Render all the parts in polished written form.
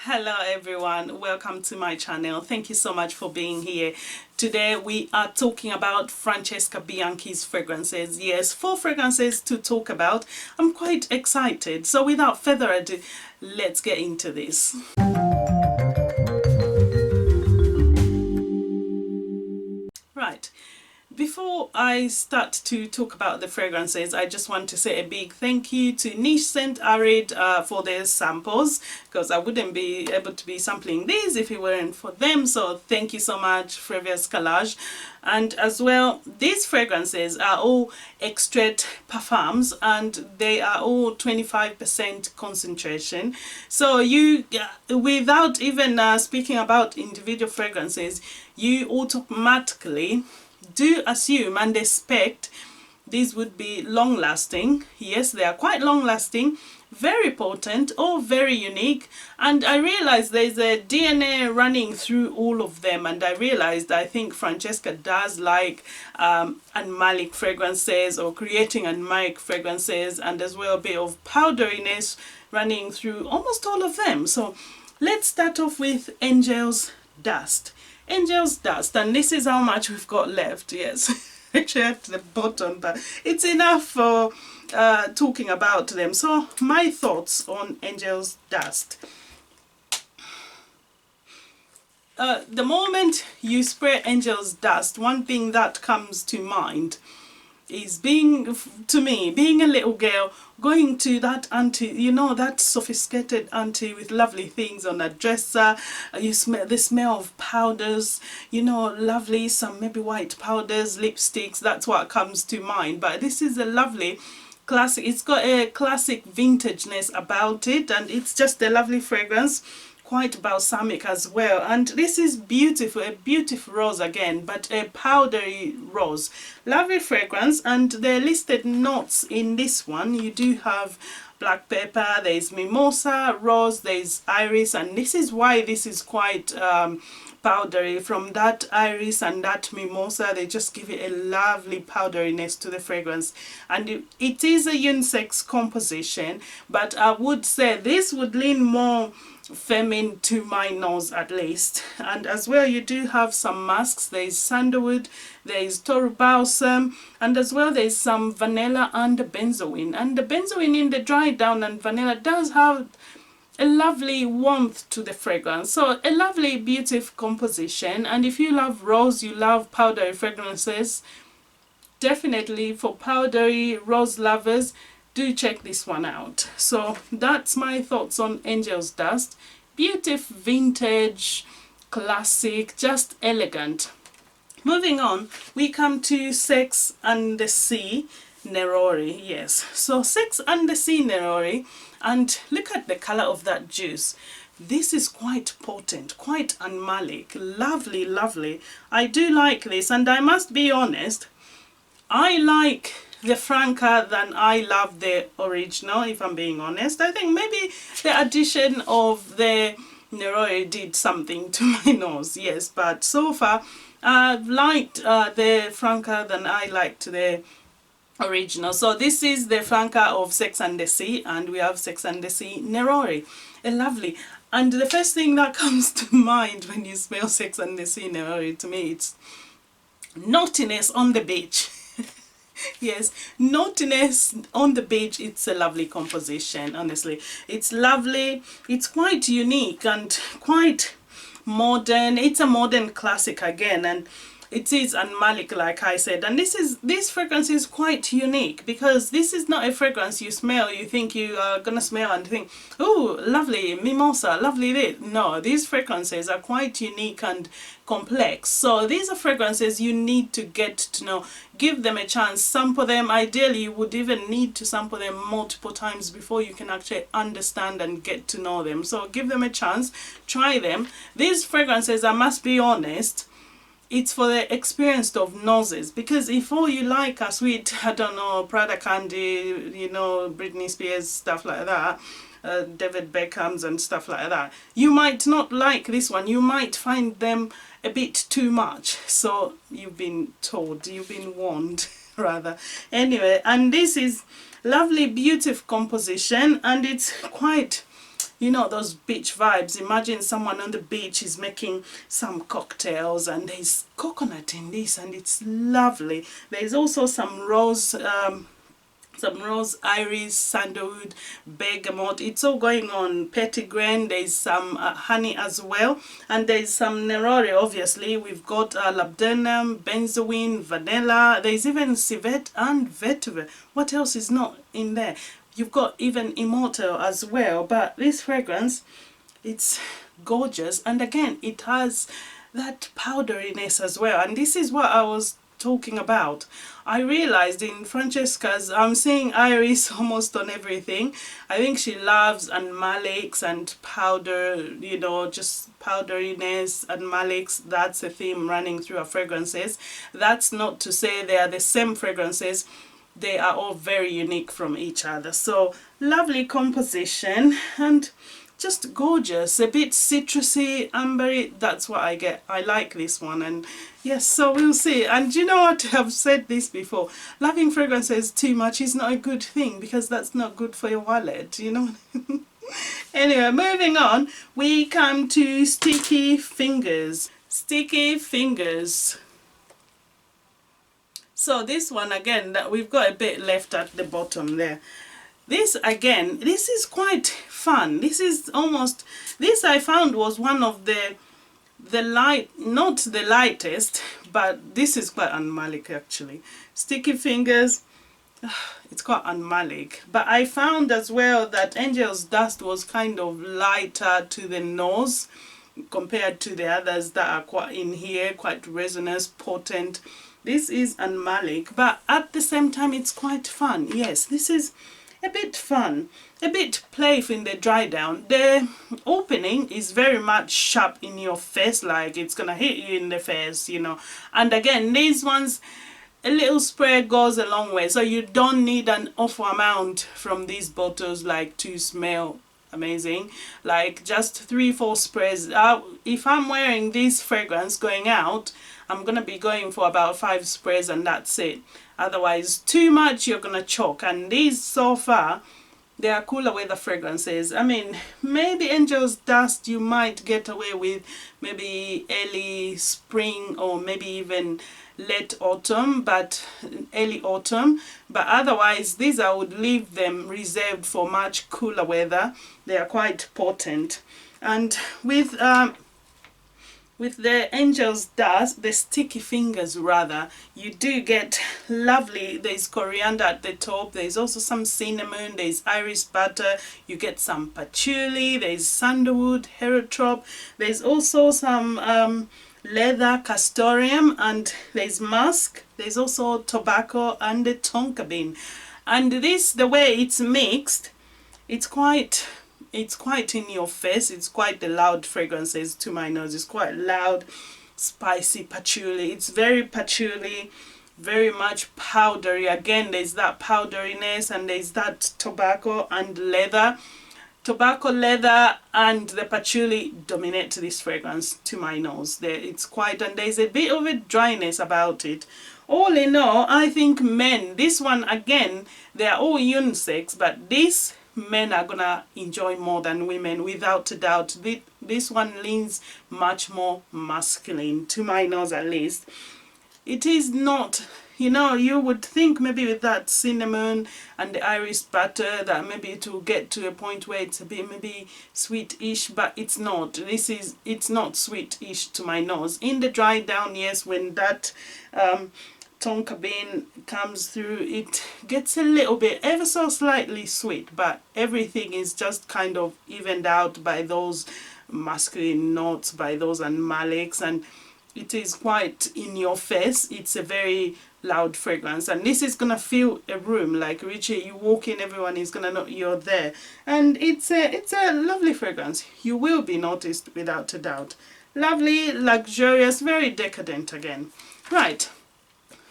Hello everyone, welcome to my channel. Thank you so much for being here. Today we are talking about Francesca Bianchi's fragrances. Yes, 4 fragrances to talk about. I'm quite excited. So without further ado, let's get into this. Right. Before I start to talk about the fragrances, I just want to say a big thank you to Niche Scent Arid for their samples, because I wouldn't be able to be sampling these if it weren't for them. So thank you so much, FLAVIUS, Calaj. And as well, these fragrances are all EXTRAIT parfums and they are all 25% concentration. So you, without even speaking about individual fragrances, you automatically do assume and expect these would be long lasting. Yes, they are quite long lasting, very potent, or very unique. And I realized there's a DNA running through all of them, and I realized I think Francesca does like animalic fragrances, or creating animalic fragrances, and as well a bit of powderiness running through almost all of them. So let's start off with Angel's Dust. Angel's Dust, and this is how much we've got left. Yes, actually at the bottom, but it's enough for talking about them. So my thoughts on Angel's Dust. The moment you spray Angel's Dust, one thing that comes to mind is being a little girl, going to that auntie, you know, that sophisticated auntie with lovely things on her dresser. You smell the smell of powders, you know, lovely, some maybe white powders, lipsticks. That's what comes to mind. But this is a lovely classic, it's got a classic vintageness about it, and it's just a lovely fragrance, quite balsamic as well. And this is beautiful, a beautiful rose again, but a powdery rose. Lovely fragrance. And the listed notes in this one, you do have black pepper, there's mimosa, rose, there's iris, and this is why this is quite powdery. From that iris and that mimosa, they just give it a lovely powderiness to the fragrance. And it is a unisex composition, but I would say this would lean more feminine to my nose at least. And as well, you do have some masks. There's sandalwood, there's Toru balsam, and as well there's some vanilla and benzoin. And the benzoin in the dry down and vanilla does have a lovely warmth to the fragrance. So a lovely, beautiful composition. And if you love rose, you love powdery fragrances, definitely for powdery rose lovers, do check this one out. So that's my thoughts on Angel's Dust. Beautiful, vintage, classic, just elegant. Moving on, we come to Sex and the Sea Nerori. Yes, so Sex and the Sea Nerori, and look at the color of that juice. This is quite potent, quite animalic, lovely, lovely. I do like this, and I must be honest, I like the Franca than I love the original, if I'm being honest. I think maybe the addition of the Nerori did something to my nose, yes, but so far I've liked the Franca than I liked the original. So this is the Franca of Sex and the Sea, and we have Sex and the Sea Nerori. A lovely. And the first thing that comes to mind when you smell Sex and the Sea Nerori, to me, it's naughtiness on the beach. Yes, naughtiness on the beach. It's a lovely composition, honestly. It's lovely, it's quite unique and quite modern. It's a modern classic again, and it is animalic, like I said. And this fragrance is quite unique, because this is not a fragrance you smell, you think you are gonna smell and think, oh, lovely mimosa, lovely this. No, these fragrances are quite unique and complex. So these are fragrances you need to get to know, give them a chance, sample them. Ideally, you would even need to sample them multiple times before you can actually understand and get to know them. So give them a chance, try them. These fragrances, I must be honest, it's for the experienced of noses, because if all you like are sweet, I don't know, Prada candy, you know, Britney Spears, stuff like that, David Beckham's and stuff like that, you might not like this one. You might find them a bit too much. So you've been told, you've been warned rather. Anyway, and this is lovely, beautiful composition, and it's quite you know, those beach vibes. Imagine someone on the beach is making some cocktails and there's coconut in this and it's lovely. There's also some rose iris, sandalwood, bergamot. It's all going on. Petitgrain. There's some honey as well, and there's some neroli. Obviously, we've got labdanum, benzoin, vanilla. There's even civet and vetiver. What else is not in there? You've got even immortal as well. But this fragrance, it's gorgeous, and again, it has that powderiness as well. And this is what I was talking about. I realized in Francesca's, I'm seeing iris almost on everything. I think she loves animalics and powder, you know, just powderiness, animalics. That's a theme running through her fragrances. That's not to say they are the same fragrances. They are all very unique from each other. So lovely composition and just gorgeous, a bit citrusy, ambery. That's what I get. I like this one, and yes, so we'll see. And you know what, I've said this before, loving fragrances too much is not a good thing, because that's not good for your wallet, you know. Anyway, moving on, we come to Sticky Fingers. Sticky Fingers. So this one again, that we've got a bit left at the bottom there. This again, this is quite fun. This is almost, this I found was one of the light, not the lightest, but this is quite animalic actually. Sticky Fingers, it's quite animalic. But I found as well that Angel's Dust was kind of lighter to the nose compared to the others that are quite in here, quite resonance, potent. This is animalic, but at the same time it's quite fun. Yes, this is a bit fun, a bit playful in the dry down. The opening is very much sharp in your face, like it's gonna hit you in the face, you know. And again, these ones, a little spray goes a long way, so you don't need an awful amount from these bottles like to smell amazing. Like just 3-4 sprays. If I'm wearing this fragrance going out, I'm gonna be going for about 5 sprays and that's it. Otherwise, too much, you're gonna choke. And these so far, they are cooler weather fragrances. I mean, maybe Angel's Dust you might get away with maybe early spring or maybe even late autumn, but early autumn. But otherwise, these I would leave them reserved for much cooler weather. They are quite potent. And with the Angel's Dust, the Sticky Fingers rather, you do get lovely, there's coriander at the top, there's also some cinnamon, there's iris butter, you get some patchouli, there's sandalwood, heliotrope, there's also some leather, castoreum, and there's musk, there's also tobacco and the tonka bean. And this, the way it's mixed, it's quite in your face. It's quite the loud fragrances to my nose. It's quite loud, spicy patchouli. It's very patchouli, very much powdery. Again, there's that powderiness and there's that tobacco and leather. Tobacco, leather and the patchouli dominate this fragrance to my nose. It's quite, and there's a bit of a dryness about it. All in all, I think men, this one again, they are all unisex, but this men are gonna enjoy more than women, without a doubt. This one leans much more masculine, to my nose at least. It is not, you know, you would think maybe with that cinnamon and the iris butter that maybe it will get to a point where it's a bit maybe sweet-ish, but it's not. It's not sweet-ish to my nose. In the dry down, yes, when that tonka bean comes through, it gets a little bit, ever so slightly sweet, but everything is just kind of evened out by those masculine notes, by those animalics, and it is quite in your face. It's a very loud fragrance, and this is gonna fill a room. Like Richie, you walk in, everyone is gonna know you're there, and it's a lovely fragrance. You will be noticed without a doubt. Lovely, luxurious, very decadent again. Right.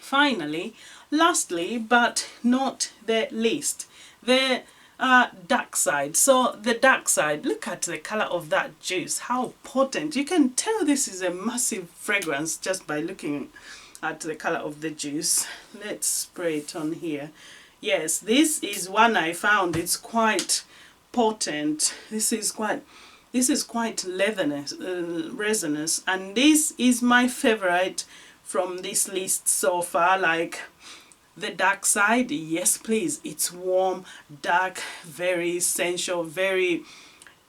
Finally, lastly but not the least, the dark side. So the dark side, look at the color of that juice, how potent. You can tell this is a massive fragrance just by looking at the color of the juice. Let's spray it on here. Yes, this is one I found, it's quite potent. This is quite leatherness, resinous, and this is my favorite from this list so far. Like the dark side, yes please, it's warm, dark, very sensual, very,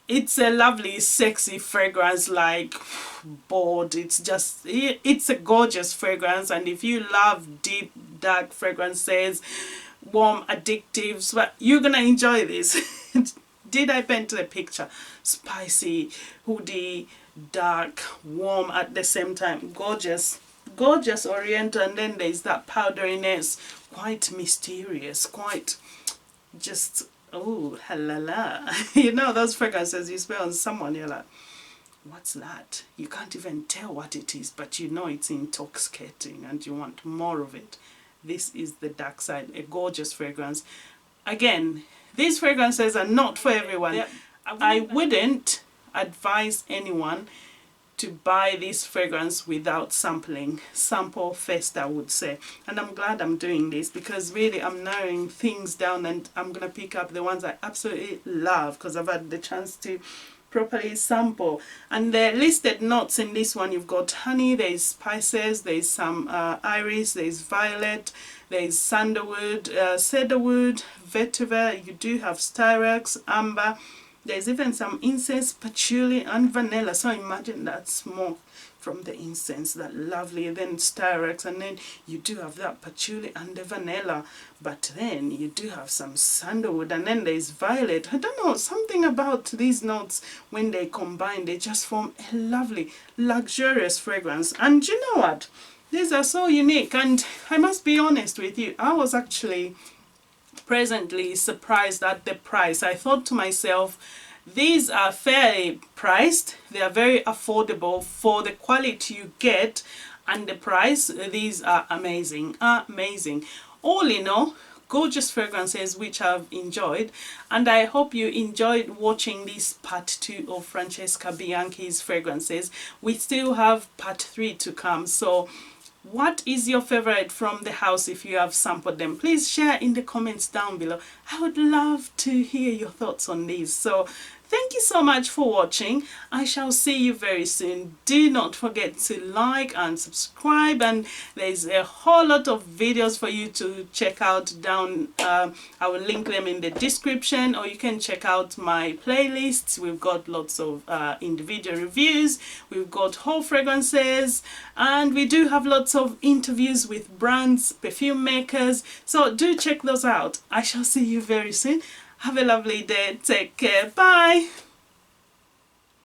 it's a lovely sexy fragrance, like bold. It's a gorgeous fragrance, and if you love deep dark fragrances, warm addictives, but you're gonna enjoy this. Did I paint the picture? Spicy, woody, dark, warm at the same time. Gorgeous, gorgeous oriental, and then there's that powderiness, quite mysterious, quite just, oh, halala. You know those fragrances you smell on someone, you're like, what's that? You can't even tell what it is, but you know it's intoxicating and you want more of it. This is the dark side, a gorgeous fragrance. Again, these fragrances are not for everyone. I wouldn't advise anyone to buy this fragrance without sampling. Sample first, I would say. And I'm glad I'm doing this, because really I'm narrowing things down, and I'm going to pick up the ones I absolutely love because I've had the chance to properly sample. And the listed notes in this one, you've got honey, there's spices, there's some iris, there's violet, there's sandalwood, cedarwood, vetiver, you do have styrax, amber, there's even some incense, patchouli and vanilla. So imagine that smoke from the incense, that lovely, and then styrax, and then you do have that patchouli and the vanilla, but then you do have some sandalwood, and then there's violet. I don't know, something about these notes, when they combine, they just form a lovely, luxurious fragrance. And you know what? These are so unique, and I must be honest with you, I was actually presently surprised at the price. I thought to myself, these are fairly priced, they are very affordable for the quality you get and the price. These are amazing, amazing. All in all, gorgeous fragrances which I've enjoyed, and I hope you enjoyed watching this part 2 of Francesca Bianchi's fragrances. We still have part 3 to come, so what is your favorite from the house? If you have sampled them, please share in the comments down below. I would love to hear your thoughts on these. So thank you so much for watching. I shall see you very soon. Do not forget to like and subscribe, and there's a whole lot of videos for you to check out down. I will link them in the description, or you can check out my playlists. We've got lots of individual reviews, we've got whole fragrances, and we do have lots of interviews with brands, perfume makers, so do check those out. I shall see you very soon. Have a lovely day. Take care. Bye.